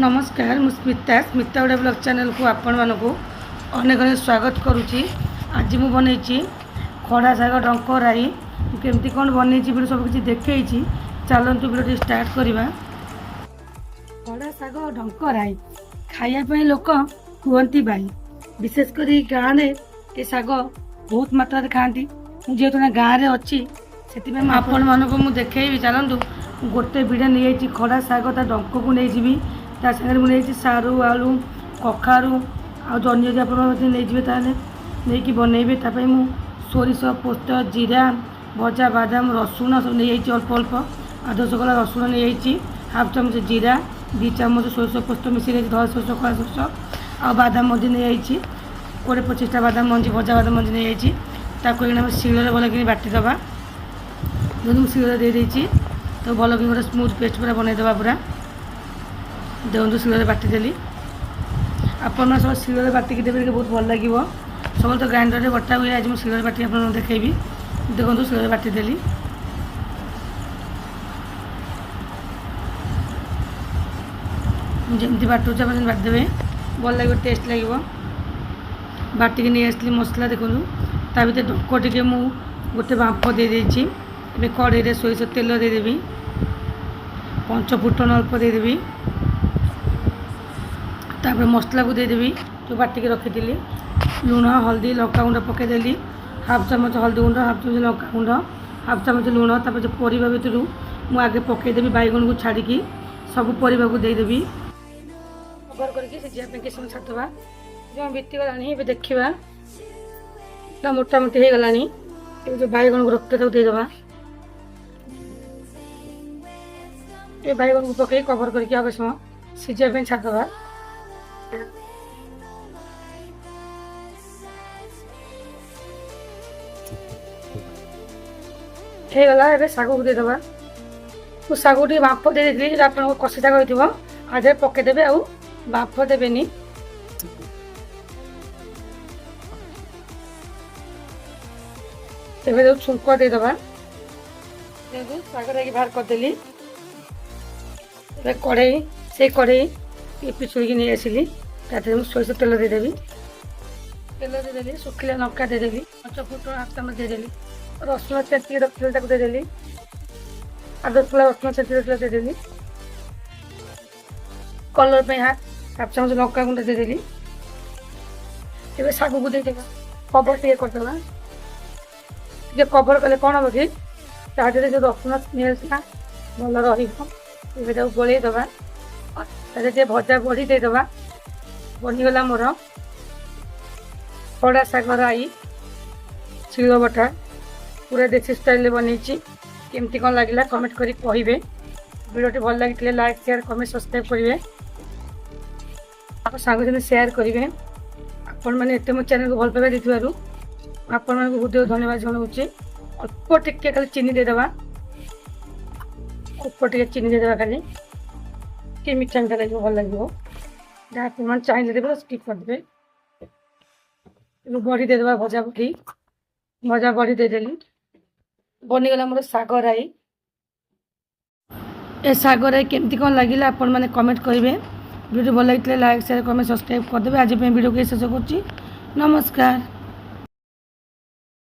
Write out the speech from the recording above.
नमस्कार मु Smita Smita Odia blog channel को आपण मानक अनेक अनेक स्वागत करुच्ची। आज मु बनई खड़ा शाग डंक राई केमती कौन बनई वीडियो सब किसी देखी। चलतु वीडियो स्टार्ट करवा। खड़ा शाग डंक राई खायापी लोक कहती भाई विशेषकर गाँव में ये शाग बहुत मात्रा खाती। जेहेतु ना गाँव में अच्छी से आपण मानक मुझे देखी। चलतु गोटे भिड़ा नहीं खड़ा शाग डंक को नहीं ता सागर मुझे सारू आलू कखारू आ जनी जब आप नहीं बनइबे मु सोरिष पोस्त जीरा भजा बादाम रसुण सब नहीं अल्प अल्प आधा चकला रसुण नहीं हाफ चामच जीरा 2 चामच सोरिष पोस्त मिसई धला सोरिष कला सोरिष आ बादाम मझी नहीं 20-25 बादाम मंजी भजा बादाम मंजी नहीं ताको शिଳରେ भल कि बाटिदबा। जो मुझे शिଳରେ देदेची तो भल कि गोटे स्मूथ पेस्ट पूरा बनईदबा। पूरा देखो शिଳରେ बाटिदेली आपण सब शिଳରେ बाटिकी देवे बहुत भल लगे। सब तो ग्राइंडर में बटा हुए आज मुझे शिଳରେ बाटी आप देखी। देखो शिଳରେ बाटिदेली जमी बाटुचे आप बाटिदेवे भल लगे टेस्ट लगे। बाटिकी नहीं आसली मसला देखो ता भर डंक टे मु गोटे बांफ दे देछि। कड़े सोरिष तेल देदेवी 5 फुटन अल्प देदेवी तापर मसला को देदेवी जो बाटिकी रखी लुण हल्दी लंका गुंड पकईदेली हाफ चामच हल्दी गुंड हाफ चामच लंका गुंड हाफ चामच लुण तापर जो परिवा भितर मुझे आगे पकईदेवी बैगन को छाड़ी सब परिवा को देदेवी कवर करके सिझापी किस समय छाड़वा। जो बीतीगला देखा मोटामोटी हो गला जो बैगन को रखते देदेवा। ये बैगन को पकई कवर करके आगे समय सिझापी छाड़वा। हो गला ए शाग को देदेवा। तो शाग टे बांफ दे दी आप कषी शाग हो आज पकईदेवे आ बांफ देवेनि। तेज जो छुंक देदेवा शाग बाहर करदेली। कड़े से कड़े पिछुड़ी नहीं आसली सोरिष तेल देदेवी सुखिला लंका देदेवी 5 फुटन हाफ चामच देदेली रसुण छेचिक रखी देदेली आधा चकला रसुण छेचिक रखी देदेली कलर पे हाफ चामच लंका गुंड देदेली। शाग को देदेवा कवर टे करदेवा। कवर कले कौन हम कि जो रसुण स्मेल भल रहा गोल दबा भजा बड़ी देदेवा। बनीगला मोर खड़ा शाग राई शिल बटा पूरा देसी स्टाइल बनई। केमती कौन लगे कमेंट करी कहे। वीडियो भल लगे लाइक शेयर कमेंट सब्सक्राइब करेंगे आप सांग शेयर करेंगे। आपण मैंने एत मो चैनल को भल पाइबा देथिबारु आपण मानक बहुत धन्यवाद जनाऊँगी। अल्प टिके खाली चीनी देदेवा अल्प टिके चीनी देदेवा खाली कि मीठा मीठा लगे भल लगे। जहाँ आप चाहिए देवे स्किप करदे। बड़ी देदेवा भजा बड़ी देदेली बनीगला मोर शाग राई। ए शाग राई केमती कौन लगे आपण मैंने कमेंट करेंगे। वीडियो भल लगे लाइक शेयर कमेंट सब्सक्राइब करदे। आज वीडियो को शेष कर नमस्कार।